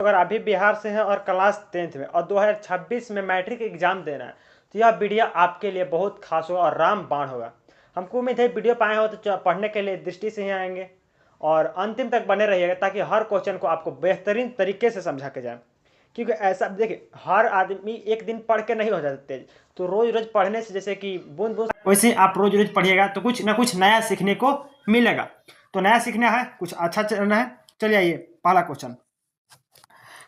अगर अभी बिहार से हैं और क्लास 10th में और 2026 में मैट्रिक एग्जाम देना है तो यह वीडियो आपके लिए बहुत खास होगा और रामबाण होगा। हमको उम्मीद है वीडियो पाए हो तो पढ़ने के लिए दृष्टि से ही आएंगे और अंतिम तक बने रहिएगा ताकि हर क्वेश्चन को आपको बेहतरीन तरीके से समझा के जाए। क्योंकि ऐसा देखिए, हर आदमी एक दिन पढ़ के नहीं हो जाता तेज, तो रोज रोज पढ़ने से जैसे कि बूंद बूंद वैसे आप रोज रोज पढ़िएगा तो कुछ ना कुछ नया सीखने को मिलेगा। तो नया सीखना है, कुछ अच्छा करना है। चलिए आइए, पहला क्वेश्चन।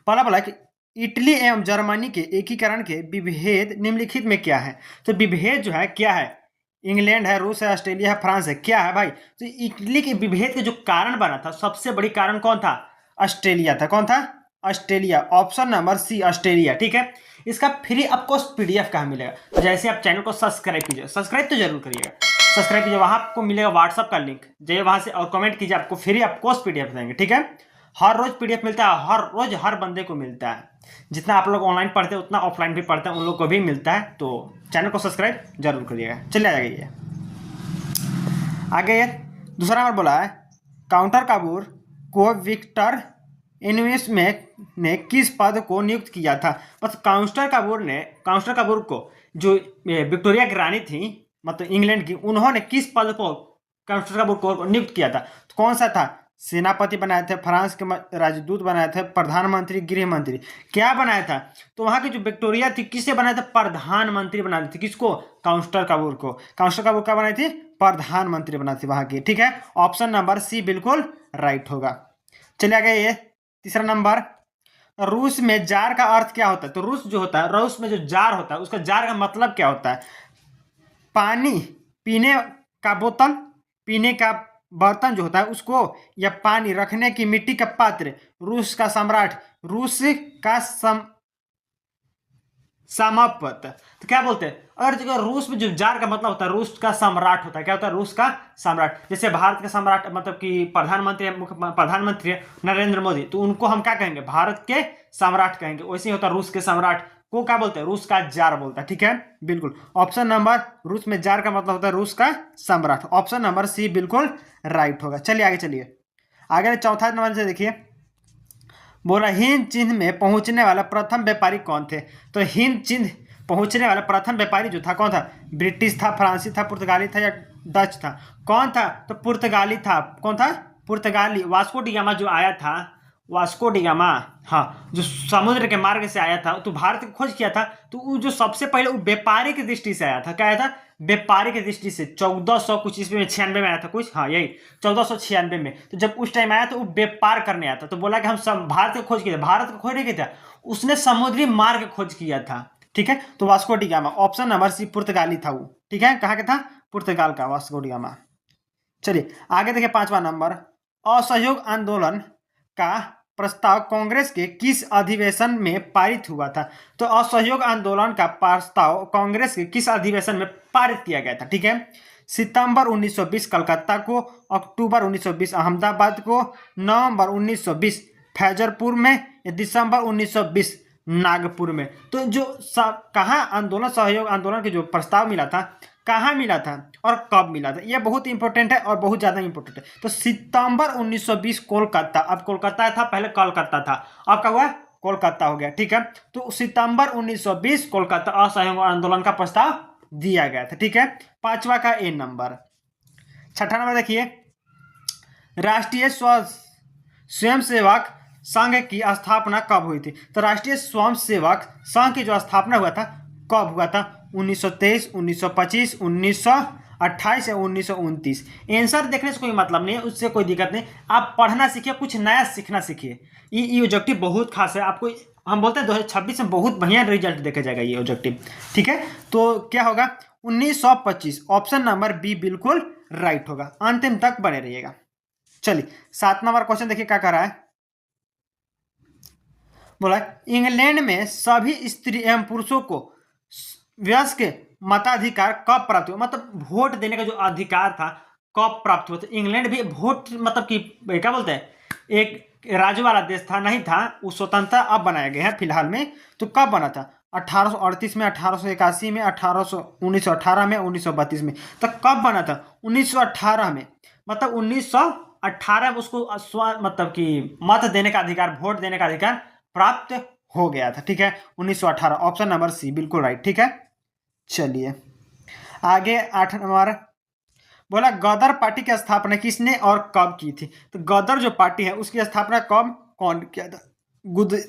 पहला बोला कि इटली एवं जर्मनी के एकीकरण के विभेद निम्नलिखित में क्या है। तो विभेद जो है क्या है, इंग्लैंड है, रूस है, ऑस्ट्रेलिया है, फ्रांस है, क्या है भाई। तो इटली के विभेद के जो कारण बना था, सबसे बड़ी कारण कौन था, ऑस्ट्रेलिया था। कौन था, Australia. Option number C Australia. ठीक है, इसका फ्री आपको पीडीएफ कहाँ मिलेगा। तो जैसे आप चैनल को सब्सक्राइब कीजिए, सब्सक्राइब तो जरूर करिएगा, सब्सक्राइब कीजिए, वहां आपको मिलेगा व्हाट्सअप का लिंक, जाइए वहां से और कमेंट कीजिए, आपको फ्री आपको पीडीएफ देंगे। ठीक है, हर रोज पीडीएफ मिलता है, हर रोज हर बंदे को मिलता है। जितना आप लोग ऑनलाइन पढ़ते हैं उतना ऑफलाइन भी पढ़ते हैं, उन लोग को भी मिलता है। तो चैनल को सब्सक्राइब जरूर करिएगा। चलिए आ जाइए आगे। दूसरा नंबर बोला है काउंटर काबूर को विक्टर एनुइस में ने किस पद को नियुक्त किया था। बस काउंटर काबूर को जो विक्टोरिया की रानी थी मतलब इंग्लैंड की, उन्होंने किस पद को काउंटर काबूर को नियुक्त किया था। तो कौन सा था, सेनापति बनाए थे, फ्रांस के राजदूत बनाए थे, प्रधानमंत्री, गृह मंत्री, क्या बनाया था। तो वहां की जो विक्टोरिया थी किसे बनाया था, प्रधानमंत्री बनाई थी। किसको, काउंटर काबूर को। काउंटर काबूर क्या बनाई थी, प्रधानमंत्री बनाई थी वहां की। ठीक है, ऑप्शन नंबर सी बिल्कुल राइट होगा। चलिए आगे ये तीसरा नंबर, रूस में जार का अर्थ क्या होता है। तो रूस जो होता है, रूस में जो जार होता है उसका जार का मतलब क्या होता है, पानी पीने का बोतल, पीने का बर्तन जो होता है उसको, या पानी रखने की मिट्टी का पात्र। रूस का सम्राट, रूस का समापत। तो क्या बोलते हैं, अगर जगह रूस में जो जार का मतलब होता है रूस का सम्राट होता है। क्या होता है, रूस का सम्राट। जैसे भारत का सम्राट मतलब कि प्रधानमंत्री नरेंद्र मोदी, तो उनको हम क्या कहेंगे, भारत के सम्राट कहेंगे। वैसे ही होता है रूस के सम्राट को क्या बोलते हैं, रूस का जार बोलता है। ठीक है, बिल्कुल ऑप्शन नंबर, रूस में जार का मतलब होता है रूस का सम्राट। ऑप्शन नंबर सी बिल्कुल राइट होगा। चलिए आगे चलिए, आगे चौथा नंबर से देखिए, बोला हिंद चिन्ह में पहुंचने वाला प्रथम व्यापारी कौन थे। तो हिंद चिन्ह पहुंचने वाला प्रथम व्यापारी जो था कौन था, ब्रिटिश था, फ्रांसी था, पुर्तगाली था या डच था। कौन था, तो पुर्तगाली था। कौन था, पुर्तगाली। वास्को डी गामा जो आया था, वास्को डी गामा, हाँ, जो समुद्र के मार्ग से आया था तो भारत की खोज किया था। तो वो जो सबसे पहले वो व्यापारी की दृष्टि से आया था। क्या आया था, व्यापारी की दृष्टि से। 1400 कुछ ईस्वी में, 96 में आया था कुछ, हाँ यही 1496 में। तो जब उस टाइम आया तो वो व्यापार करने आया था। तो बोला कि हम सब भारत की खोज किया, भारत की खोज नहीं किया था, उसने समुद्री मार्ग खोज किया था। ठीक है, तो Vasco da Gama, option number C पुर्तगाली था वो। ठीक है, कहाँ का था, पुर्तगाल का, वास्को डी गामा। चलिए आगे देखिए, पांचवा नंबर, असहयोग आंदोलन का प्रस्ताव कांग्रेस के किस अधिवेशन में पारित हुआ था। तो असहयोग आंदोलन का प्रस्ताव कांग्रेस के किस अधिवेशन में पारित किया गया था। ठीक है, सितंबर 1920 कलकत्ता को, अक्टूबर 1920 अहमदाबाद को, नवंबर 1920 फैजरपुर में, या दिसंबर 1920 नागपुर में। तो जो कहाँ आंदोलन, सहयोग आंदोलन के जो प्रस्ताव मिला था, कहाँ मिला था और कब मिला था, यह बहुत इंपॉर्टेंट है और बहुत ज्यादा इंपॉर्टेंट है। तो सितंबर 1920 कोलकाता, अब कोलकाता था, पहले कलकत्ता था, अब क्या हुआ, कोलकाता हो गया। ठीक है, तो सितंबर 1920 कोलकाता असहयोग आंदोलन का प्रस्ताव दिया गया था। ठीक है, पांचवा का ए नंबर। छठा नंबर देखिए, राष्ट्रीय स्वयंसेवक संघ की स्थापना कब हुई थी। तो राष्ट्रीय स्वयंसेवक संघ की जो स्थापना हुआ था कब हुआ था, 1923, 1925, 1928 या 1929। आंसर देखने से कोई मतलब नहीं है, उससे कोई दिक्कत नहीं, आप पढ़ना सीखिए, कुछ नया सीखना सीखिए। ये ऑब्जेक्टिव बहुत खास है, आपको हम बोलते हैं 2026 में बहुत बढ़िया रिजल्ट देखा जाएगा ये ऑब्जेक्टिव। ठीक है, तो क्या होगा, 1925, ऑप्शन नंबर बी बिल्कुल राइट होगा। अंतिम तक बने रहिएगा। चलिए 7 नंबर क्वेश्चन देखिए क्या कर रहा है, बोला इंग्लैंड में सभी स्त्री एवं पुरुषों को वयस्क मताधिकार कब प्राप्त हुआ। मतलब वोट देने का जो अधिकार था कब प्राप्त हुआ। तो इंग्लैंड भी वोट मतलब कि क्या बोलते हैं, एक राज्य वाला देश था, नहीं था, वो स्वतंत्रता अब बनाया गया है फिलहाल में। तो कब बना था, 1838 में, 1881 में, 1918 में, 1932 में। तो कब बना था, 1918 में। मतलब 1918 में उसको मतलब कि मत देने का अधिकार, वोट देने का अधिकार प्राप्त हो गया था। ठीक है, 1918, ऑप्शन नंबर सी बिल्कुल राइट। ठीक है, चलिए आगे 8 नंबर बोला गदर पार्टी की स्थापना किसने और कब की थी। तो गदर जो पार्टी है उसकी स्थापना कब कौन किया था। गुद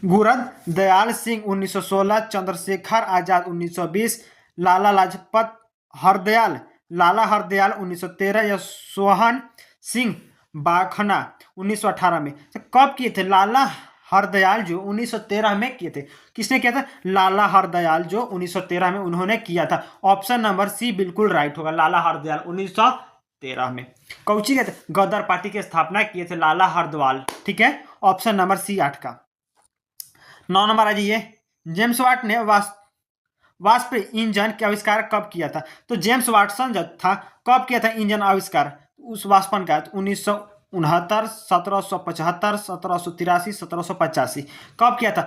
गुरद दयाल सिंह 1916, चंद्रशेखर आजाद 1920, लाला लाजपत हरदयाल लाला हरदयाल 1913 या सोहन सिंह बाखना 1918 में। तो कब किए थे लाला हरदयाल जो 1913 में किए थे। किसने किया था, लाला हरदयाल जो 1913 में उन्होंने किया था। ऑप्शन नंबर सी बिल्कुल राइट होगा, लाला हरदयाल 1913 में। कौची कहते गदर पार्टी की स्थापना किए थे लाला हरदयाल। ठीक है, ऑप्शन नंबर सी 8 का। 9 नंबर आ जाइए, जेम्स वाट ने वाष्प इंजन का आविष्कार कब किया था। तो जेम्स वाटसन जो था कब किया था इंजन आविष्कार उस वाष्पन का, 1969, 1775, 1783, 1785। कब किया था,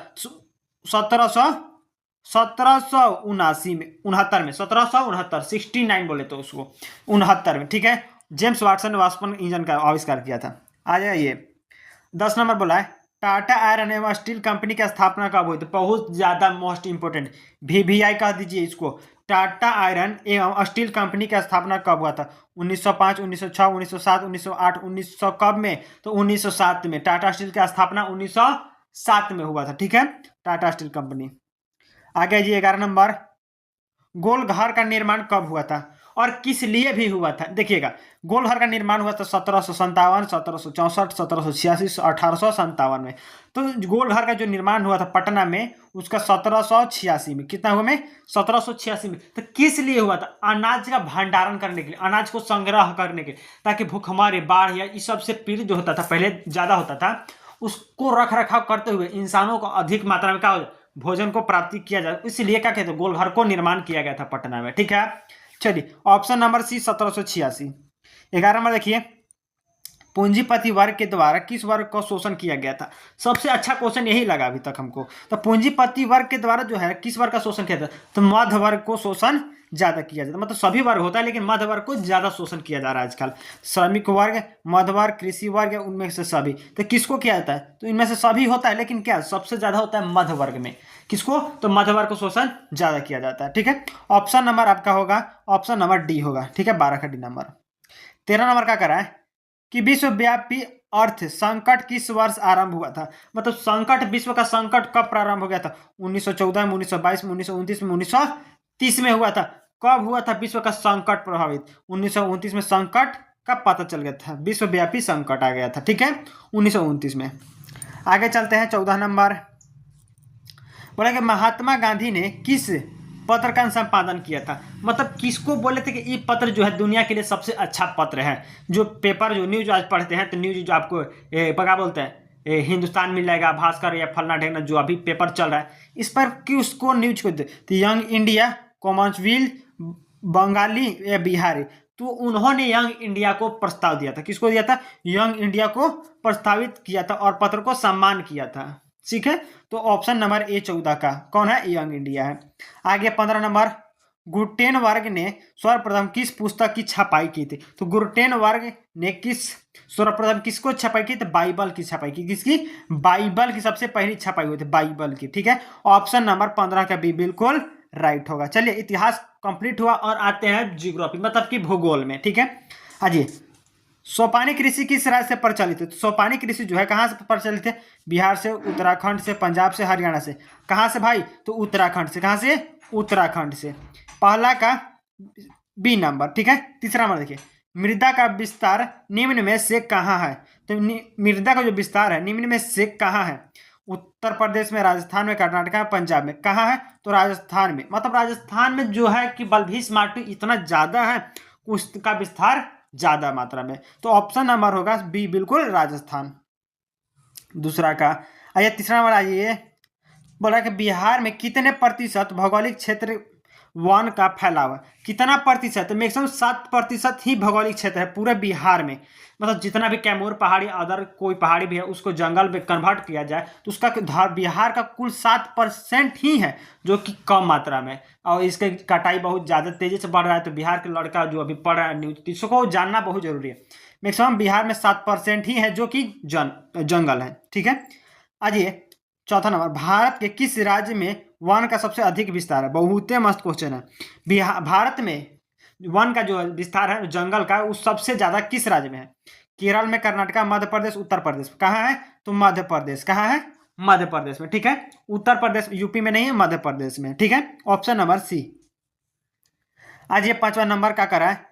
1779 में, 69 में, 1769, 69 बोले तो उसको 69 में। ठीक है, जेम्स वाटसन ने वाष्पन इंजन का आविष्कार किया था। आ जाइए 10 नंबर बोला है टाटा आयरन एवं स्टील कंपनी की स्थापना कब हुई। तो बहुत ज्यादा मोस्ट इंपोर्टेंट, VVI कह दीजिए इसको। टाटा आयरन एवं स्टील कंपनी की स्थापना कब हुआ था, 1905, 1906, 1907, 1908, 1900 कब में। तो 1907 में टाटा स्टील की स्थापना 1907 में हुआ था। ठीक है, टाटा स्टील कंपनी। आगे जी 11 नंबर, गोल घर का निर्माण कब हुआ था और किस लिए भी हुआ था। देखिएगा गोल घर का निर्माण हुआ था 1757, 1764, 1786, 1857 में। तो गोल घर का जो निर्माण हुआ था पटना में उसका 1786 में। कितना हुआ में, 1786 में। तो किस लिए हुआ था, अनाज का भंडारण करने के लिए, अनाज को संग्रह करने के लिए, ताकि भूखमरी बाढ़ या इस सब से पीड़ित जो होता था पहले ज्यादा होता था उसको रख रखाव करते हुए इंसानों को अधिक मात्रा में क्या हो भोजन को प्राप्ति किया जाए, इसलिए क्या कहते हैं गोल घर को निर्माण किया गया था पटना में। ठीक है, चलिए ऑप्शन नंबर सी 1786। 11 नंबर देखिए, पूंजीपति वर्ग के द्वारा किस वर्ग का शोषण किया गया था। सबसे अच्छा क्वेश्चन यही लगा अभी तक हमको। तो पूंजीपति वर्ग के द्वारा जो है किस वर्ग का शोषण किया था, तो मध्य वर्ग को शोषण ज्यादा किया जाता है। मतलब सभी वर्ग होता है लेकिन मध्य वर्ग को ज्यादा शोषण किया जा रहा है आजकल। श्रमिक वर्ग, मध्य वर्ग, कृषि वर्ग, उनमें से सभी। तो किसको किया जाता है, तो इनमें से सभी होता है लेकिन क्या सबसे ज्यादा होता है मध्य वर्ग में। किसको, तो मध्य वर्ग को शोषण ज्यादा किया जाता है। ठीक है, ऑप्शन नंबर आपका होगा ऑप्शन नंबर डी होगा। ठीक है, 12 का डी नंबर। 13 नंबर का करा है कि विश्वव्यापी अर्थ संकट किस वर्ष आरंभ हुआ था। मतलब संकट, विश्व का संकट कब प्रारंभ हो गया था, 1914 में, 1922 में, 1929 में, 1930 में हुआ था। कब हुआ था विश्व का संकट प्रभावित, 1929 में संकट का पता चल गया था, विश्वव्यापी संकट आ गया था। ठीक है, 1929 में। आगे चलते हैं 14 नंबर, बोला कि महात्मा गांधी ने किस पत्र का संपादन किया था। मतलब किसको बोले थे कि ये पत्र जो है दुनिया के लिए सबसे अच्छा पत्र है। जो पेपर जो न्यूज आज पढ़ते हैं तो न्यूज जो आपको क्या बोलते हैं हिंदुस्तान मिल जाएगा, भास्कर या फलना ढेंगना जो अभी पेपर चल रहा है, इस पर किसको न्यूज को दे, तो यंग इंडिया, कॉमनवेल्थ, बंगाली या बिहारी। तो उन्होंने यंग इंडिया को प्रस्ताव दिया था। किसको दिया था, यंग इंडिया को प्रस्तावित किया था और पत्र को सम्मान किया था। ठीक है, तो ऑप्शन नंबर ए 14 का कौन है, यंग इंडिया है। आगे 15 नंबर, गुटेनबर्ग ने सर्वप्रथम किस पुस्तक की छपाई की थी। तो गुटेनबर्ग ने किस सर्वप्रथम किसको छपाई की, तो बाइबल की छपाई की। किसकी, बाइबल की सबसे पहली छपाई हुई थी, बाइबल की। ठीक है, ऑप्शन नंबर 15 का बी बिल्कुल राइट होगा। चलिए इतिहास कंप्लीट हुआ और आते हैं जियोग्राफी मतलब कि भूगोल में। ठीक है, आइए सोपानी कृषि किस राज्य से प्रचलित है। तो सोपानी कृषि जो है कहाँ से प्रचलित है, बिहार से, उत्तराखंड से, पंजाब से, हरियाणा से। कहाँ से भाई, तो उत्तराखंड से। कहाँ से, उत्तराखंड से। पहला का बी नंबर। ठीक है, तीसरा नंबर देखिए, मृदा का विस्तार निम्न में से कहाँ है। तो मृदा का जो विस्तार है निम्न में से कहाँ है, उत्तर प्रदेश में, राजस्थान में, कर्नाटक में, पंजाब में। कहाँ है, तो राजस्थान में। मतलब राजस्थान में जो है कि बलभीस माटी इतना ज्यादा है उसका विस्तार ज्यादा मात्रा में। तो ऑप्शन नंबर होगा बी बिल्कुल राजस्थान। दूसरा का आइए, तीसरा नंबर आइए, बोला कि बिहार में कितने प्रतिशत भौगोलिक क्षेत्र वन का फैलाव है। कितना प्रतिशत, मैक्सिमम 7% ही भौगोलिक क्षेत्र है पूरे बिहार में। मतलब जितना भी कैमूर पहाड़ी अदर कोई पहाड़ी भी है उसको जंगल में कन्वर्ट किया जाए तो उसका बिहार का कुल 7% ही है जो कि कम मात्रा में, और इसके कटाई बहुत ज़्यादा तेजी से बढ़ रहा है। तो बिहार के लड़का जो अभी पढ़ रहा है न्यूज, इसको जानना बहुत जरूरी है। मैक्सिमम बिहार में 7% ही है जो कि जंगल है। ठीक है, आइए चौथा नंबर, भारत के किस राज्य में वन का सबसे अधिक विस्तार है? बहुत मस्त क्वेश्चन है। भारत में वन का जो विस्तार है जंगल का, वो सबसे ज्यादा किस राज्य में है? केरल में, कर्नाटका, मध्य प्रदेश, उत्तर प्रदेश। कहाँ है? तो मध्य प्रदेश। कहाँ है? मध्य प्रदेश में। ठीक है, उत्तर प्रदेश यूपी में नहीं है, मध्य प्रदेश में। ठीक है, ऑप्शन नंबर सी। आज ये 5वां नंबर का करा है,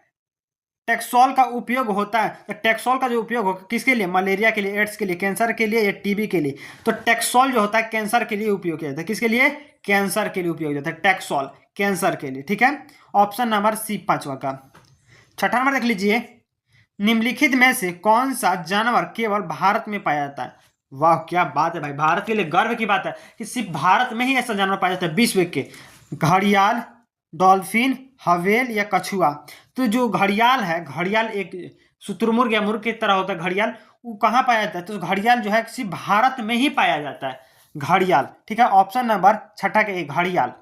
टेक्सोल का उपयोग होता है। तो टेक्सोल का जो उपयोग होगा किसके लिए? मलेरिया के लिए, एड्स के लिए, कैंसर के लिए या टीबी के लिए? तो टेक्सोल जो होता है कैंसर के लिए उपयोग किया जाता है। किसके लिए? कैंसर के लिए उपयोग होता है टेक्सोल, कैंसर के लिए। ठीक है, ऑप्शन नंबर सी 5वां का। छठा नंबर देख लीजिए, निम्नलिखित में से कौन सा जानवर केवल भारत में पाया जाता है? वाह क्या बात है भाई, भारत के लिए गर्व की बात है कि सिर्फ भारत में ही ऐसा जानवर पाया जाता है विश्व के। घड़ियाल, डॉल्फिन, हवेल या कछुआ? तो जो घड़ियाल है, घड़ियाल एक शुतुरमुर्ग या मुर्ग की तरह होता है घड़ियाल, वो कहाँ पाया जाता है? तो घड़ियाल जो है सिर्फ भारत में ही पाया जाता है, घड़ियाल। ठीक है, ऑप्शन नंबर छठा के घड़ियाल।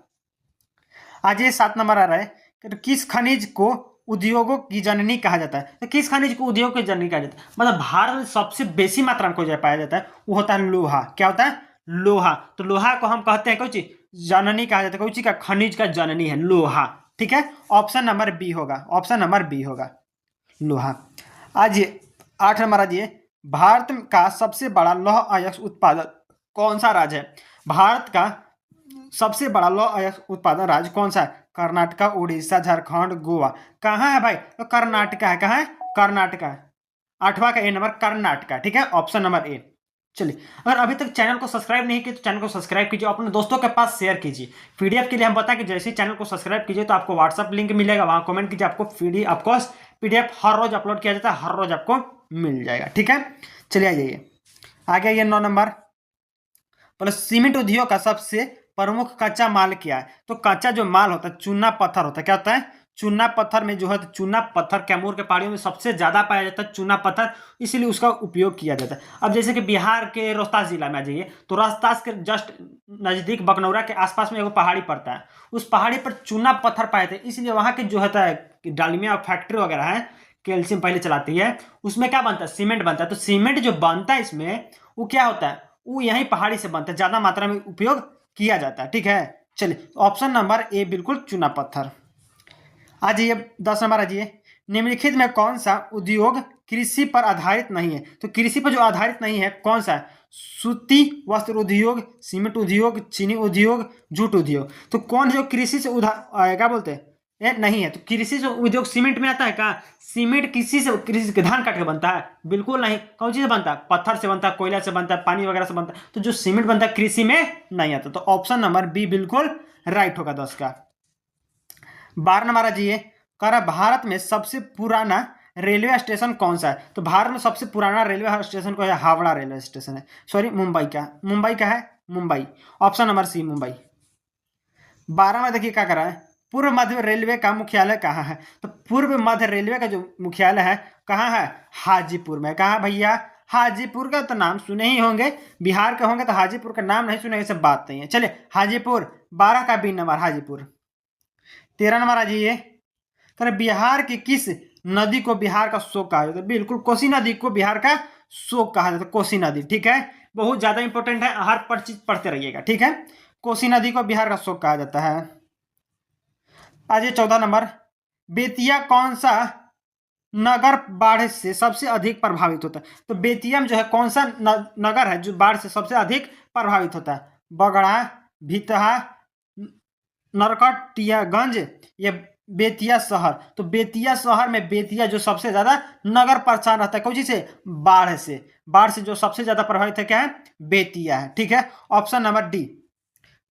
आज ये 7 नंबर आ रहा है कि किस खनिज को उद्योगों की जननी कहा जाता है? तो किस खनिज को उद्योग की जननी कहा जाता है? मतलब भारत में सबसे बेसी मात्रा में जो पाया जाता है वो होता है लोहा। क्या होता है? लोहा। तो लोहा को हम कहते हैं कोई जननी कहा जाता है, कोई चीज का खनिज का जननी है लोहा। ठीक है, ऑप्शन नंबर बी होगा, ऑप्शन नंबर बी होगा लोहा। आज 8 नंबर आज ये, भारत का सबसे बड़ा लौह अयस्क उत्पादक कौन सा राज्य है? भारत का सबसे बड़ा लौह अयस्क उत्पादन राज्य कौन सा है? कर्नाटका, उड़ीसा, झारखंड, गोवा। कहाँ है भाई? तो कर्नाटका है। कहाँ है? कर्नाटका है। 8वां का ए नंबर कर्नाटका। ठीक है, ऑप्शन नंबर ए। चलिए, अगर अभी तक चैनल को सब्सक्राइब नहीं किया तो चैनल को सब्सक्राइब कीजिए, अपने दोस्तों के पास शेयर कीजिए। पीडीएफ के लिए हम बताएं कि जैसे ही चैनल को सब्सक्राइब कीजिए तो आपको व्हाट्सअप लिंक मिलेगा, वहां कमेंट कीजिए, आपको पीडीएफ हर रोज अपलोड किया जाता है, हर रोज आपको मिल जाएगा। ठीक है, चलिए आ जाइए आगे। आइए 9 नंबर, बोले सीमेंट उद्योग का सबसे प्रमुख कच्चा माल क्या है? तो कच्चा जो माल होता है चूना पत्थर होता है। क्या होता है? चूना पत्थर में जो है तो चूना पत्थर कैमूर के पहाड़ियों में सबसे ज्यादा पाया जाता है चूना पत्थर, इसीलिए उसका उपयोग किया जाता है। अब जैसे कि बिहार के रोहतास जिला में आ जाइए, तो रोहतास के जस्ट नजदीक बकनौरा के आसपास में एगो पहाड़ी पड़ता है, उस पहाड़ी पर चूना पत्थर पाए थे, इसलिए वहां के जो होता है डालमिया फैक्ट्री वगैरह है, कैल्शियम पहले चलाती है, उसमें क्या बनता है? सीमेंट बनता है। तो सीमेंट जो बनता है इसमें वो क्या होता है? वो यही पहाड़ी से बनता है, ज्यादा मात्रा में उपयोग किया जाता है। ठीक है, चलिए ऑप्शन नंबर ए बिल्कुल चूना पत्थर। आ जाइए 10 नंबर आ जाइए, निम्नलिखित में कौन सा उद्योग कृषि पर आधारित नहीं है? तो कृषि पर जो आधारित नहीं है कौन सा है? सूती वस्त्र उद्योग, सीमेंट उद्योग, चीनी उद्योग, जूट उद्योग। तो कौन जो कृषि से क्या बोलते हैं ये नहीं है? तो कृषि से उद्योग सीमेंट में आता है क्या? सीमेंट कृषि से, कृषि के धान काट के बनता है? बिल्कुल नहीं। कौन चीज से बनता है? पत्थर से बनता है, कोयला से बनता है, पानी वगैरह से बनता है। तो जो सीमेंट बनता है कृषि में नहीं आता। तो ऑप्शन नंबर बी बिल्कुल राइट होगा 10 का। 12 नंबर आ जाइए, कह भारत में सबसे पुराना रेलवे स्टेशन कौन सा है? तो भारत में सबसे पुराना रेलवे स्टेशन को है हावड़ा रेलवे स्टेशन है, सॉरी मुंबई का। मुंबई का है, Mumbai. Option number C Mumbai. 12 में देखिए क्या कर रहा है, पूर्व मध्य रेलवे का मुख्यालय कहाँ है? तो पूर्व मध्य रेलवे का जो मुख्यालय है कहाँ है? हाजीपुर में। कहाँ भैया? हाजीपुर का तो नाम सुने ही होंगे, बिहार के होंगे तो हाजीपुर का नाम नहीं सुने, ऐसे बात नहीं है। चलिए हाजीपुर, 12 का बी नंबर हाजीपुर। 13 नंबर आ जाइए, कर बिहार की किस नदी को बिहार का शोक कहा जाता है? बिल्कुल कोसी नदी को बिहार का शोक कहा जाता है, कोसी नदी। ठीक है, बहुत ज्यादा इंपॉर्टेंट है, हर पर चीज पढ़ते रहिएगा। ठीक है, कोसी नदी को बिहार का शोक कहा जाता है। आज 14 नंबर, बेतिया कौन सा नगर बाढ़ से सबसे अधिक प्रभावित होता है? तो बेतिया में जो है कौन सा नगर है जो बाढ़ से सबसे अधिक प्रभावित होता है? बगड़ा, भितहा, नरकटियागंज या बेतिया शहर? तो बेतिया शहर में बेतिया जो सबसे ज्यादा नगर परेशान रहता है कौन चीज से? बाढ़ से। बाढ़ से जो सबसे ज्यादा प्रभावित है क्या है? बेतिया है। ठीक है, ऑप्शन नंबर डी।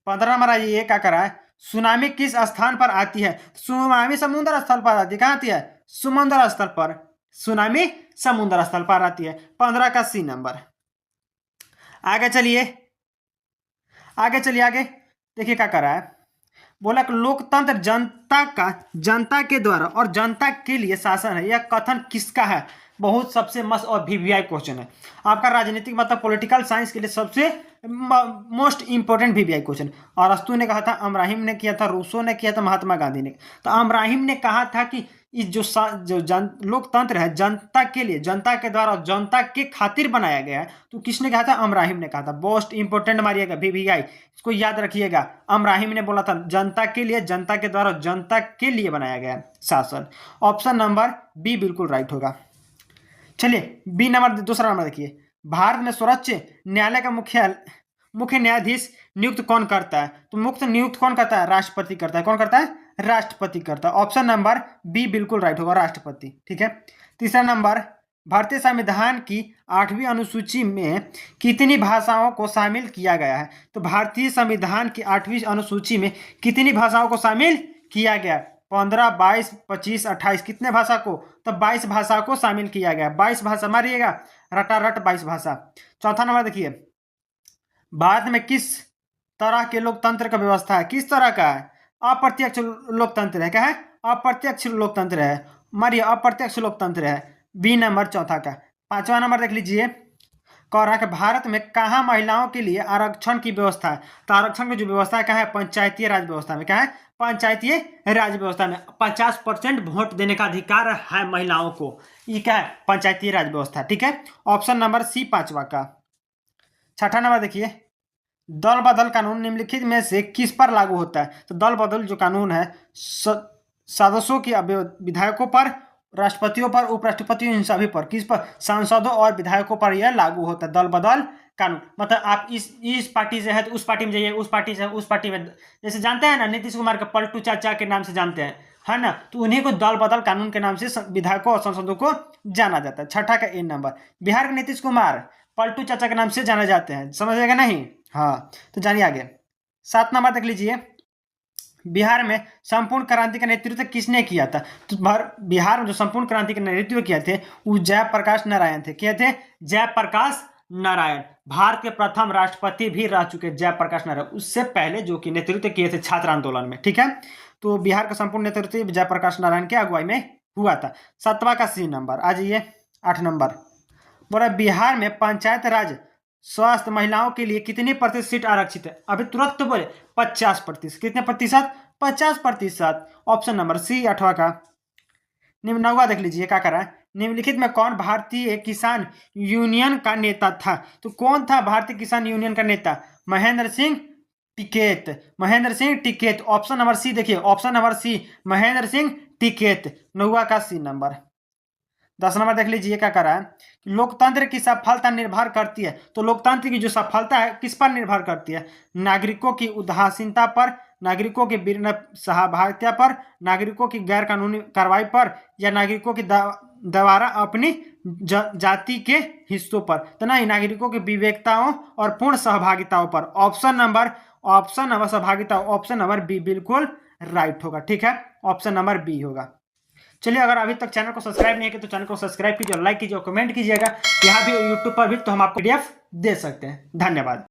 15 नंबर ये क्या करा है, सुनामी किस स्थान पर आती है? सुनामी समुद्र स्थल पर आती है। कहाँ आती है? समुद्र स्थल पर। सुनामी समुद्र स्थल पर आती है। 15 का सी नंबर। आगे चलिए, आगे चलिए, आगे देखिए क्या करा है, बोला कि लोकतंत्र जनता के द्वारा और जनता के लिए शासन है, यह कथन किसका है? बहुत सबसे मस्त और वीवीआई क्वेश्चन है आपका, राजनीतिक मतलब पॉलिटिकल साइंस के लिए सबसे मोस्ट इंपोर्टेंट वीवीआई क्वेश्चन। अरस्तु ने कहा था, अमराहिम ने किया था, रूसो ने किया था, महात्मा गांधी ने। तो अमराहिम ने कहा था कि इस जो लोकतंत्र है जनता के लिए, जनता के द्वारा, जनता के खातिर बनाया गया है। तो किसने कहा था? अमराहिम ने कहा था। मोस्ट इंपोर्टेंट मारिएगा VVI, इसको याद रखिएगा। अमराहिम ने बोला था जनता के लिए, जनता के द्वारा, जनता के लिए बनाया गया शासन। ऑप्शन नंबर बी बिल्कुल राइट होगा। चलिए बी नंबर, दूसरा नंबर देखिए, भारत में सर्वोच्च न्यायालय का मुख्य न्यायाधीश नियुक्त कौन करता है? तो मुख्य नियुक्त कौन करता है? राष्ट्रपति करता है। कौन करता है? राष्ट्रपति करता है। ऑप्शन नंबर बी बिल्कुल राइट होगा, राष्ट्रपति। ठीक है। तीसरा नंबर, भारतीय संविधान की 8वीं अनुसूची में कितनी भाषाओं को शामिल किया गया है? तो भारतीय संविधान की 8वीं अनुसूची में कितनी भाषाओं को शामिल किया गया? 15, 22, 25, 28, कितने भाषा को? तो 22 भाषा को शामिल किया गया। 22 भाषा, मारिएगा रटारट 22 भाषा। चौथा नंबर देखिए, भारत में किस तरह के लोकतंत्र का व्यवस्था है? किस तरह का है? अप्रत्यक्ष लोकतंत्र है। क्या है? अप्रत्यक्ष लोकतंत्र है। मारिए, अप्रत्यक्ष लोकतंत्र है। बी नंबर चौथा का। पांचवा नंबर देख लीजिए, कह रहा है कि भारत में कहाँ महिलाओं के लिए आरक्षण की व्यवस्था है? तो आरक्षण की जो व्यवस्था है क्या है? पंचायती राज व्यवस्था में। क्या है? पंचायती राज व्यवस्था में 50% वोट देने का अधिकार है महिलाओं को। ये क्या है? पंचायती राज व्यवस्था। ठीक है। ऑप्शन नंबर सी पांचवा का। छठा नंबर देखिए, दल बदल कानून निम्नलिखित में से किस पर लागू होता है? तो दल बदल जो कानून है सदस्यों की, विधायकों पर, राष्ट्रपतियों पर, उपराष्ट्रपतियों, इन सभी पर, किस पर? सांसदों और विधायकों पर यह लागू होता है, दल बदल कानून। मतलब आप इस पार्टी से है तो उस पार्टी में जाइए, उस पार्टी से है उस पार्टी में, जैसे जानते हैं ना नीतीश कुमार के पलटू चाचा के नाम से जानते हैं, है ना? तो उन्हीं को दल बदल कानून के नाम से विधायकों और सांसदों को जाना जाता है। छठा का ए नंबर, बिहार के नीतीश कुमार पलटू चाचा के नाम से जाने जाते हैं। समझिएगा नहीं? हाँ, तो जानिए आगे। 7 नंबर देख लीजिए, बिहार में संपूर्ण क्रांति का नेतृत्व किसने किया था? तो बिहार में जो संपूर्ण क्रांति का नेतृत्व किए थे वो जयप्रकाश नारायण थे। क्या थे? जयप्रकाश नारायण। भारत के प्रथम राष्ट्रपति भी रह चुके जयप्रकाश नारायण, उससे पहले जो कि नेतृत्व किए थे छात्र आंदोलन में। ठीक है। तो बिहार का संपूर्ण नेतृत्व जयप्रकाश नारायण के अगुवाई में हुआ था। 7वां का सी नंबर। आ जाइए 8 नंबर, बोला बिहार में पंचायत राज स्वास्थ्य महिलाओं के लिए कितनी प्रतिशत सीट आरक्षित है? अभी तुरंत तो बोले 50%। कितने प्रतिशत? 50%। ऑप्शन नंबर सी 8वां का। 9वां देख लीजिए क्या कर रहा है, निम्नलिखित में कौन भारतीय किसान यूनियन का नेता था? तो कौन था भारतीय किसान यूनियन का नेता? Mahendra Singh Tikait. Mahendra Singh Tikait. Option number C देखिए, option number C Mahendra Singh Tikait. 9वां का सी नंबर। 10 नंबर देख लीजिए क्या कर रहा है, लोकतंत्र की सफलता निर्भर करती है। तो लोकतंत्र की जो सफलता है किस पर निर्भर करती है? नागरिकों की उदासीनता पर, नागरिकों की सहभागिता पर, नागरिकों की गैर कानूनी कार्रवाई पर, या नागरिकों की द्वारा अपनी जाति के हिस्सों पर? तो नहीं, नागरिकों की विवेकताओं और पूर्ण सहभागिताओं पर। ऑप्शन नंबर सहभागिता, ऑप्शन नंबर बी बिल्कुल राइट होगा। ठीक है, ऑप्शन नंबर बी होगा। चलिए, अगर अभी तक चैनल को सब्सक्राइब नहीं किया तो चैनल को सब्सक्राइब कीजिए, लाइक कीजिए और कमेंट कीजिएगा। यहाँ भी यूट्यूब पर भी तो हम आपको PDF दे सकते हैं। धन्यवाद।